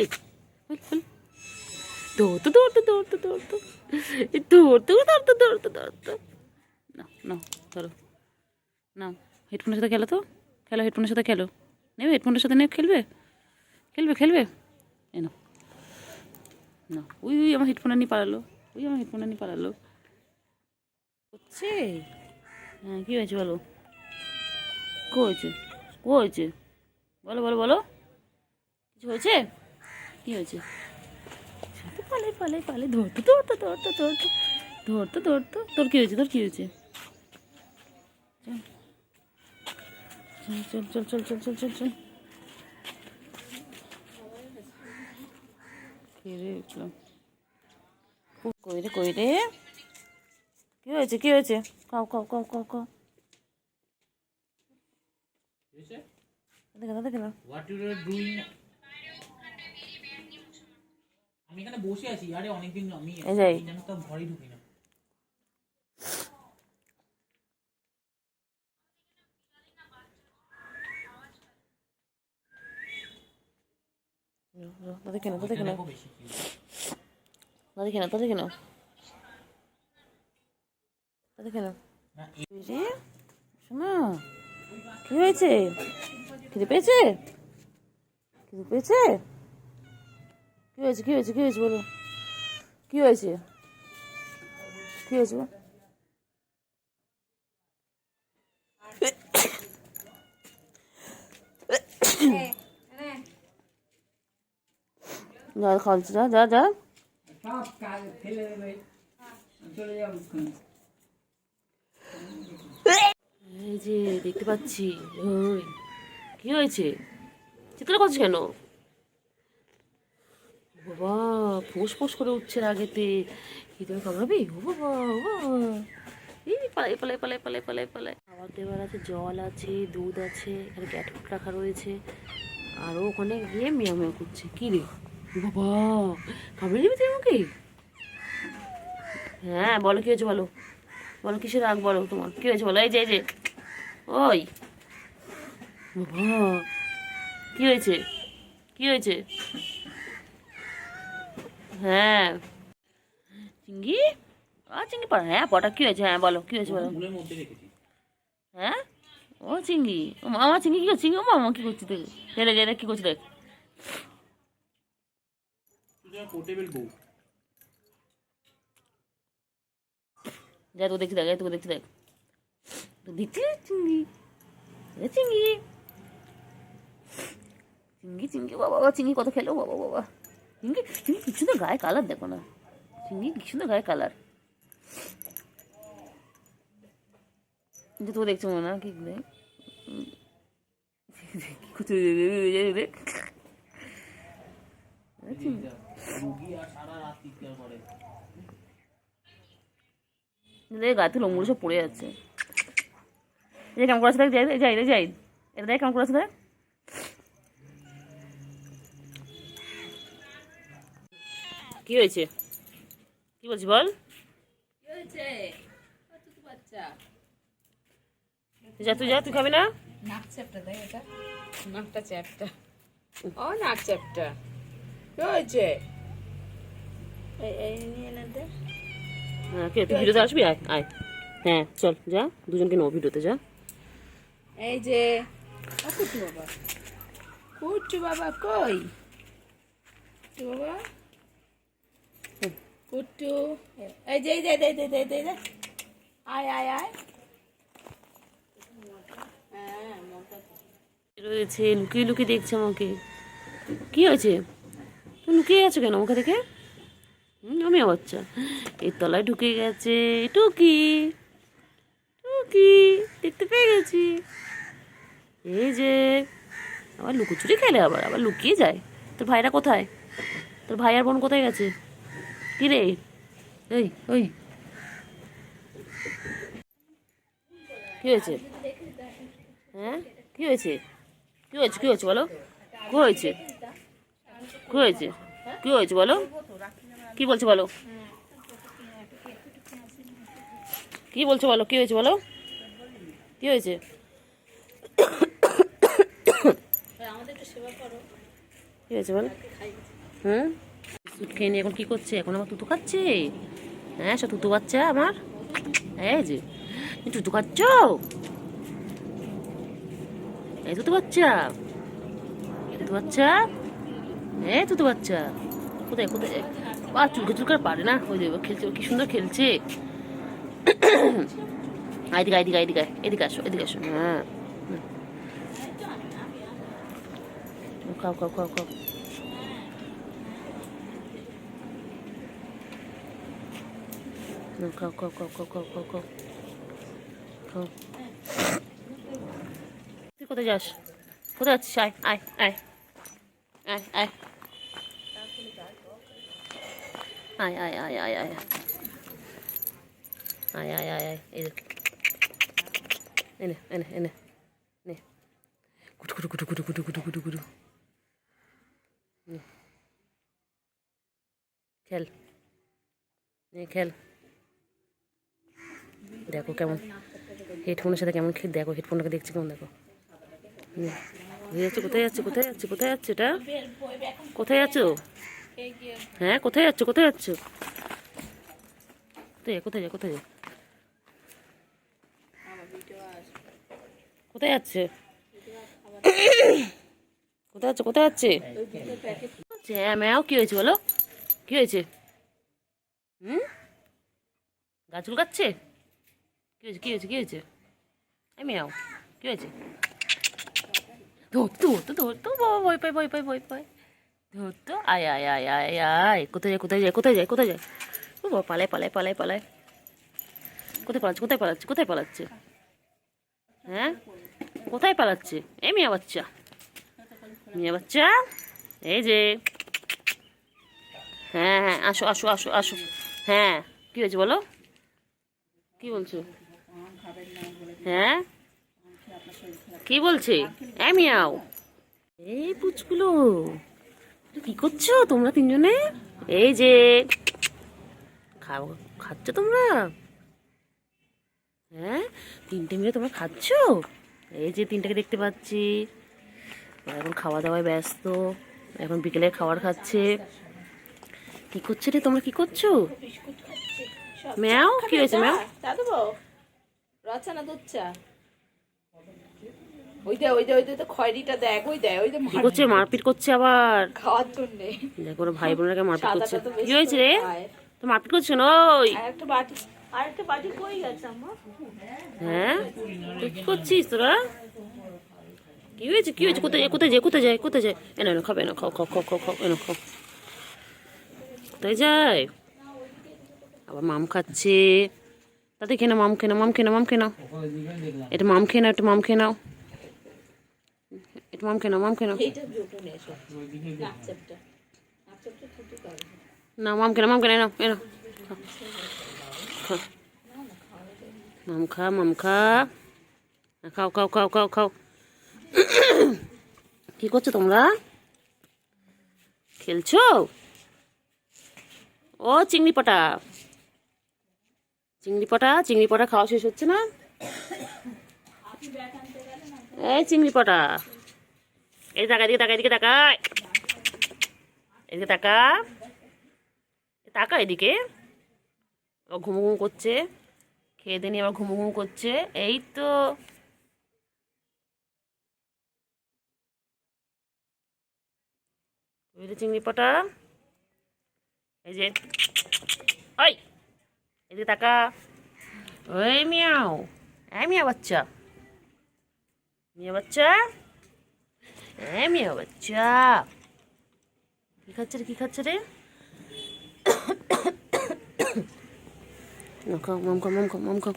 এই দৌড়তো দৌড়তো দৌড়তো দৌড়তো দৌড়তো দৌড়তো দৌড়তো দৌড়তো। না না ধরো না, হেডফোনের সাথে খেলো তো, খেলো হেডফোনের সাথে খেলো, নেবে হেডফোনের সাথে নেবে, খেলবে খেলবে খেলবে, এই না না, ওই ওই আমার হেডফোনে নিয়ে পালালো, ওই আমার হেডফোনে নিয়ে পালালো হচ্ছে। হ্যাঁ কী হয়েছে বলো, কী হয়েছে, কী হয়েছে বলো বলো বলো, কিছু হয়েছে, কী হয়েছে? তো পালাই পালাই পালাই, ধরতো ধরতো ধরতো ধরতো ধরতো ধরতো, তোর কী হয়েছে, তোর কী হয়েছে? চল চল চল চল চল চল চল। কই রে কই রে, কি হয়েছে কি হয়েছে, খাও খাও খাও খাও খাও, দেখে না দেখে না। আমি এখানে বসে আছি, আরে অনেকদিন আমি তো ঘরে ঢুকি না। দেখে না দেখে না দেখে না দেখে না দেখে না। শোনা কি হয়েছে, খিদে পেয়েছে, খিদে পেয়েছে, কি হয়েছে কি হয়েছে কি হয়েছে বলো, কি হয়েছে কি হয়েছে? যা খাওয়াচ্ছি, যা যা যা, এই যে দেখতে পাচ্ছি, ওই কি হয়েছে, চিৎকার করছিস কেন? বাবা ফোঁস ফোঁস করে উঠছে রাগেতে, কি তুমি কামড়াবি? ও বাবা ও বাবা, এই পালাই পালাই পালাই পালাই পালাই পালাই। খাবার দেওয়ার আছে, জল আছে, দুধ আছে, এখানে ক্যাট ফুড রাখা রয়েছে, আরও ওখানে গিয়ে মেয়া মেয়া করছে। কী রে বাবা, কামড়ে নিবি তুই আমাকে? হ্যাঁ বলো কী হয়েছে বলো, বলো কিসের রাগ বলো, তোমার কী হয়েছে বলো? এই যে এই যে ওই বাবা, কী হয়েছে কী হয়েছে? হ্যাঁ চিঙ্গি, চিঙ্গি পড়া, হ্যাঁ পটা কী হয়েছে, হ্যাঁ বলো কী হয়েছে বলো। হ্যাঁ ও চিঙ্গি, ও আমার চিঙ্গি কী করছে, চিঙ্গি ও মামা কী করছি তুই, দেখ দেখ কী করছি দেখ, যা তো দেখছি দেখ, তোকে দেখছি দেখ, তো দেখছি চিঙ্গি, চিঙ্গি চিঙ্গি চিঙ্গি বাবা বাবা, চিঙ্গি কত খেলো বাবা বাবা, চিঙ্গি চিঙ্গি কি সুন্দর গায়ে কালার দেখো না, চিঙ্গি কি সুন্দর গায়ে কালার, যে তোকে দেখছো মনে না কি দেখ, গাতে লোমগুলো সব পড়ে যাচ্ছে, এই যে কেমন করে আছে দেখ, যাই যাই যাই, এটা দেখ কেমন করে আছে দেখ, কি হয়েছে কি বলছি বল, যা তুই যা, তুই খাবি না? নাক চ্যাপটা দেয়, এটা নাকটা চ্যাপটা, ও নাক চ্যাপটা, কি হয়েছে? এই নিয়ে না দে, হ্যাঁ কে তুই ভিডিওতে আসবি, আয় আয়, হ্যাঁ চল যা, দুজনকে নেবো ভিডিওতে, যা। এই যে কুট্টু বাবা, কুট্টু বাবা কই, কুট্টু বাবা, কুট্টু, এই যে দে দে দে দে দে, আয় আয় আয়, রয়েছে লুকিয়ে লুকিয়ে দেখছে আমাকে, কি হয়েছে তুই লুকিয়ে আছো কেন আমাকে দেখে? আমি বাচ্চা এর তলায় ঢুকে গেছে, টুকি টুকি দেখতে পেয়ে গেছি, এই যে আবার লুকোচুরি খেলে, আবার আবার লুকিয়ে যায়। তোর ভাইরা কোথায়, তোর ভাই আর বোন কোথায় গেছে, কি রে ওই ওই, কি হয়েছে, হ্যাঁ কি হয়েছে কি হয়েছে কি হয়েছে বলো, কি হয়েছে কি হয়েছে কি হয়েছে বলো, কি বলছো বলো, কি বলছো বলো, কি হয়েছে বলো, কি হয়েছে? আমাদের একটু সেবা করো, কি হয়েছে বল? হুম, বিস্কুট খেয়ে নিয়ে এখন কি করছে? এখন আমার তুতু খাচ্ছে। হ্যাঁ, সে তুতু বাচ্চা আমার। এই যে তুমি তুতু খাচ্ছ, এই তুতু বাচ্চা, তুতু বাচ্চা, এই তুতু বাচ্চা। কোথায় কোথায়? বা চুলকে চুলকে পারে না। ওই যে খেলছে, কি সুন্দর খেলছে। এদিকে এদিকে এদিকে এদিকে আসো, এদিকে আসো। হ্যাঁ, খাও খাও খাও খাও। খাও খাও খাও খাও খাও খাও খাও খাও। তুই কোথায় যাস? কোথায় যাচ্ছিস? আয় আয় আয় আয় আয় আয় আয় আয় আয় আয় আয় আয় আয় আয় এই দেখ, এনে এনে এনে নে, কুটু কুটু কুটু কুটু কুটু কুটু কুটু কুটু। খেল, নে খেল। দেখো কেমন হেডফোনের সাথে কেমন খেল। দেখো হেডফোনটাকে দেখছি কেমন। দেখো কোথায় যাচ্ছে কোথায় যাচ্ছে কোথায় যাচ্ছে এটা? কোথায় যাচ্ছ? হ্যাঁ, কোথায় যাচ্ছ কোথায় যাচ্ছ? কোথায় কোথায় যা কোথায় যা কোথায় যাচ্ছে? কোথায় যাচ্ছে কোথায় যাচ্ছে? হ্যাঁ ম্যাও, কি হয়েছে বলো? কি হয়েছে? হুম, গা চুলকাচ্ছে? কি হয়েছে কি হয়েছে কি হয়েছে? এই ম্যাও, কি হয়েছে? ধরতো ধরতো ধরতো, বাবা ভয় পায় ভয় পায় ভয় পায়। ধরতো, আয় আয় আয় আয় আয়। কোথায় যায় কোথায় যায় কোথায় যায় কোথায় যায়? ও বাবা, পালায় পালায় পালায় পালায়। কোথায় পালাচ্ছে কোথায় পালাচ্ছে কোথায় পালাচ্ছে? হ্যাঁ, কোথায় পালাচ্ছে? এই মিয়া বাচ্চা, মিয়া বাচ্চা, এই যে। হ্যাঁ হ্যাঁ, আসো আসো আসো আসো। হ্যাঁ, কি হয়েছে বলো? কি বলছো? হ্যাঁ, কি বলছে? এই মিয়াও, এই পুচগুলো, কি করছো তোমরা তিনজনে? এই যে খাও, খাচ্ছ তোমরা? হ্যাঁ, তিনটে মিলে তোমরা খাচ্ছ? এই যে তিনটাকে দেখতে পাচ্ছি, ওরা এখন খাওয়া দাওয়ায় ব্যস্ত। এখন বিকেলে খাবার খাচ্ছে। কি করছো রে তোমরা, কি করছো? ম্যাও, কি হয়েছে ম্যাও? রচনা দুধ চা। ওই দে তো খয়রিটা দেখ, ওই দে ওই দে কি করছে? মারপিট করছে আবার। খাওয়ার জন্য। দেখো ওরা ভাই বোনেরাকে মারপিট করছে। সাদাটা তো বেশি কি হয়েছে রে? খায়। তো মারপিট করছো না? ওই আরেকটা বাটি কই গেছে আম্মা? হ্যাঁ, তুই কি করছিস তোরা? কি হয়েছে কি হয়েছে? কোথায় যায় কোথায় যায় কোথায় যায় কোথায় যায়? এনে এনে খাবে না, খাও খাও খাও খাও খাও, এনে খাও। কোথায় যায়? আবার মাম খাচ্ছে। তাতে খেয়ে নাও, মাম খেয়ে নাও, মাম খেয়ে নাও, মাম খেয়ে নাও। এটা মাম খেয়ে নাও, একটু মাম খেয়ে নাও, একটু মাম খেয়ে নাও, মাম খেয়ে নাও। এইটা দুটো নিয়ে এসো। নাকচাপটা ছুটি করে। না, মাম খেয়ে নাও, মাম খেয়ে নাও, এনো খাও। মাম খা মাম খা, খাও খাও খাও খাও খাও। কি করছো তোমরা? খেলছো? ও চিংড়ি পাটা, চিংড়ি পাটা, চিংড়ি পাটা খাওয়া শেষ হচ্ছে না? এই চিংড়ি পাটা, এই তাকা, এদিকে তাকা, এদিকে তাকায়, এদিকে তাকা, তাকা এদিকে। ও ঘুমু ঘুমু করছে, খেয়ে দিয়ে নিয়ে আবার ঘুমু ঘুমু করছে। এই তো বুঝলি চিংড়ি পাটা, এই যে, ওই এদিকে তাকা। ওই মিয়াও, এই মিয়া বাচ্চা, মিয়া বাচ্চা, এই মিয়া বাচ্চা, কি খাচ্ছে রে কি খাচ্ছে রে? না খাও, মাম খাও মাম খাও মাম খাও।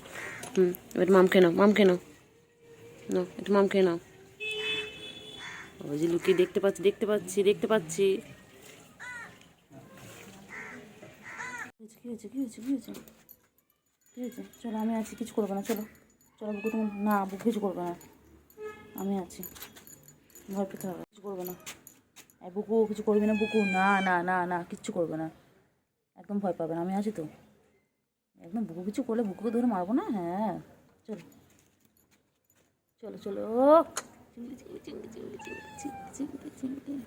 হুম, এবার মাম খেয়ে নাও, মাম খেয়ে নাও, না একটু মাম খেয়ে নাও। ওই যে লুকিয়ে দেখতে পাচ্ছি দেখতে পাচ্ছি দেখতে পাচ্ছি। কি হয়েছে কি হয়েছে কি হয়েছে কি হয়েছে? চলো আমি আছি, কিছু করবো না, চলো চলো বুকু, তোমার না বুকু কিছু করবে না, আমি আছি, ভয় পেতে হবে, কিছু করবে না। বুকু কিছু করবি না, বুকু না না না না কিচ্ছু করবে না, একদম ভয় পাবে না, আমি আছি তো। একদম বুকু কিছু করলে বুকুকে ধরে মারবো না। হ্যাঁ, চলো চলো চলো। চিংড়ি চিংড়ি চিংড়ি চিংড়ি চিংড়ি চিংড়ি চিংড়ি চিংড়ি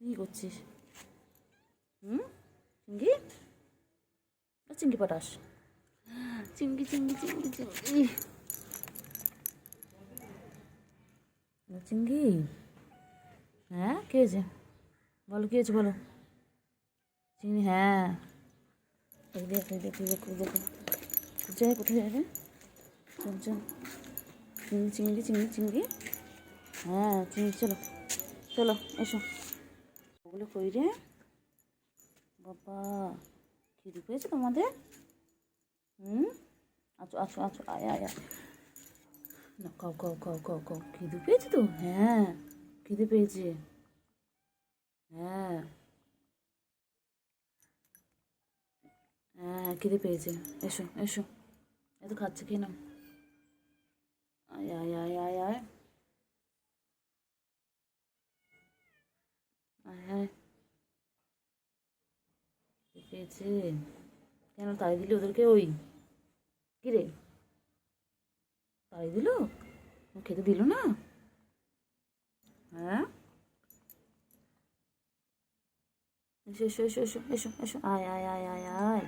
কি করছিস? চিঙ্গি, চিঙ্গি পটাস, চিঙ্গি চিঙ্গি চিঙ্গি চিঙ্গি চিঙ্গি। হ্যাঁ কে হয়েছে বলো, কি হয়েছে বলো? চিঙ্গি, হ্যাঁ দেখো দেখো দেখো দেখো কোথায় কোথায় যাবে? চল চল, চিঙ্গি চিঙ্গি চিঙ্গি চিঙ্গি, হ্যাঁ চিঙ্গি, চলো চলো এসো। ওগুলো কই রে বাবা? খিদে পেয়েছে তোমাদের? আচ্ছা আচ্ছা আচ্ছা, আয় আয় আয় না, খাও খাও খাও খাও খাও। খিদে পেয়েছে তো? হ্যাঁ খিদে পেয়েছে, হ্যাঁ হ্যাঁ খিদে পেয়েছে। এসো এসো, এত খাচ্ছে কি না? আয় আয় আয় আয় আয় আয় আয়, পেয়েছে। কেন তাড়ি দিলি ওদেরকে? ওই কি রে, তাড়ি দিল? খেতে দিল না? হ্যাঁ এসো এসো এসো এসো এসো এসো, আয় আয় আয় আয় আয়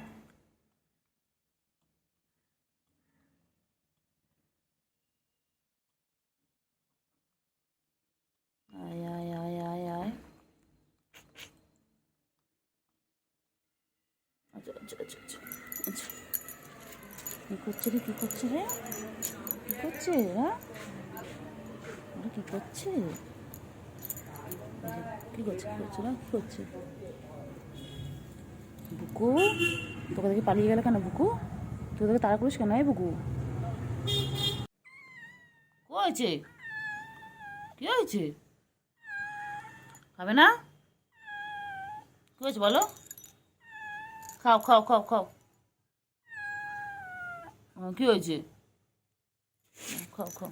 আয় আয় আয় আয় আয়। আচ্ছা আচ্ছা আচ্ছা আচ্ছা আচ্ছা, কী করছে রে, কী করছে রে, কী করছে? হ্যাঁ ওরা কী করছে? কী করছে, কী করছে না, কী করছে? বুকু, তোকে দেখে পালিয়ে গেলে কেন বুকু? তোকে দেখে তাড়া করিস কেন এই বুকু? কী হয়েছে, কী হয়েছে? খাবে না? কী হয়েছে বলো? খাও খাও খাও খাও, কী হয়েছে? খাও খাও।